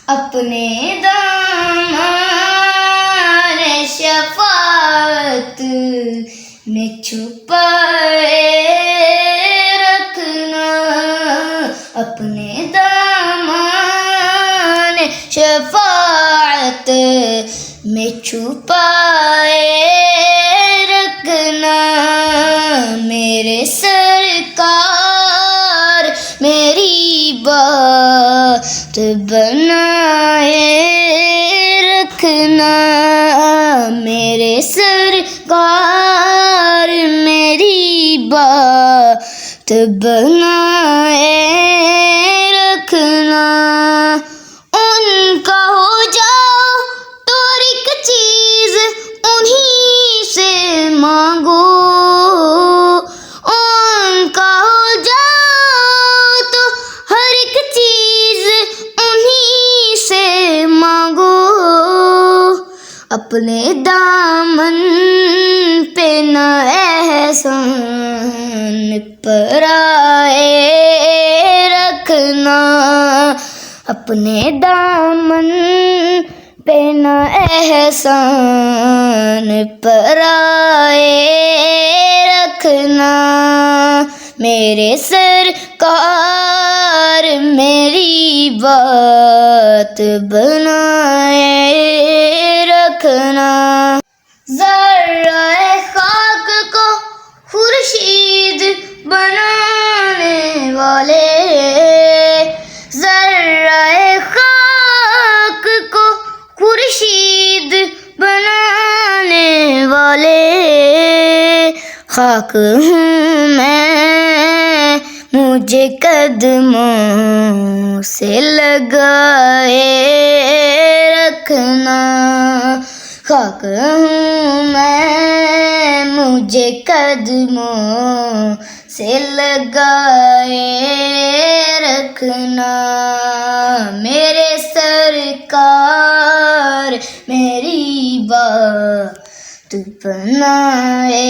اپنے دامان شفاعت میں چھپائے رکھنا، اپنے دامان شفاعت میں چھپائے رکھنا، میرے سرکار میری بات بنائے رکھنا، میرے سرکار میری بات بنائے رکھنا، ان کا ہو جاؤ تو ہر ایک چیز انہی سے مانگو، ان کا ہو جاؤ تو ہر ایک چیز انہی سے مانگو، اپنے دامن پہ نہ احسان پرائے رکھنا، اپنے دامن پہ نہ احسان پرائے رکھنا، میرے سرکار میری بات بنائے رکھنا، ذرہ خاک کو خورشید بنانے والے، ذرہ خاک کو خورشید بنانے والے، خاک ہوں میں مجھے قدموں سے لگائے رکھنا، خاک ہوں میں مجھے قدموں سے لگائے رکھنا، میرے سرکار میری بات بنائے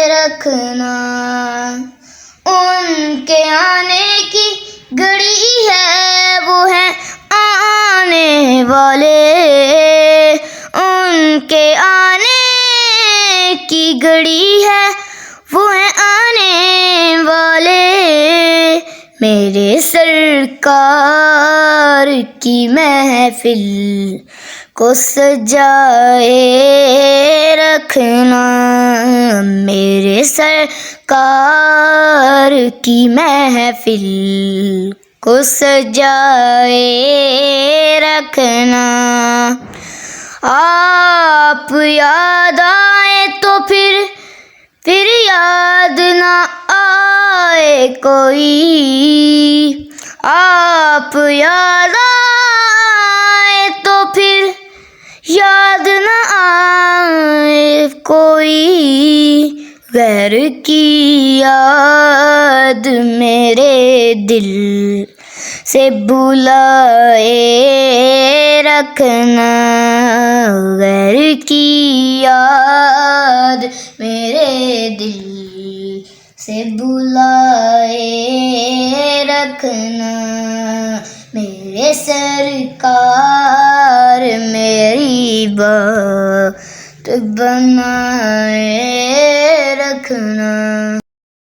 رکھنا، ان کے آنے کی گھڑی ہے وہ ہیں آنے والے، ان کے آنے کی گھڑی ہے وہ ہیں آنے والے، میرے سرکار کی محفل کو سجائے رکھنا، میرے سرکار کی محفل کو سجائے رکھنا، آپ یاد آئے تو پھر یاد نہ آئے کوئی، آپ یاد آئے تو پھر یاد نہ آئے کوئی، غیر کی یاد میرے دل سے بلائے رکھنا، غیر کی یاد میرے دل سے بلائے رکھنا، میرے سرکار میری بات بنائے رکھنا۔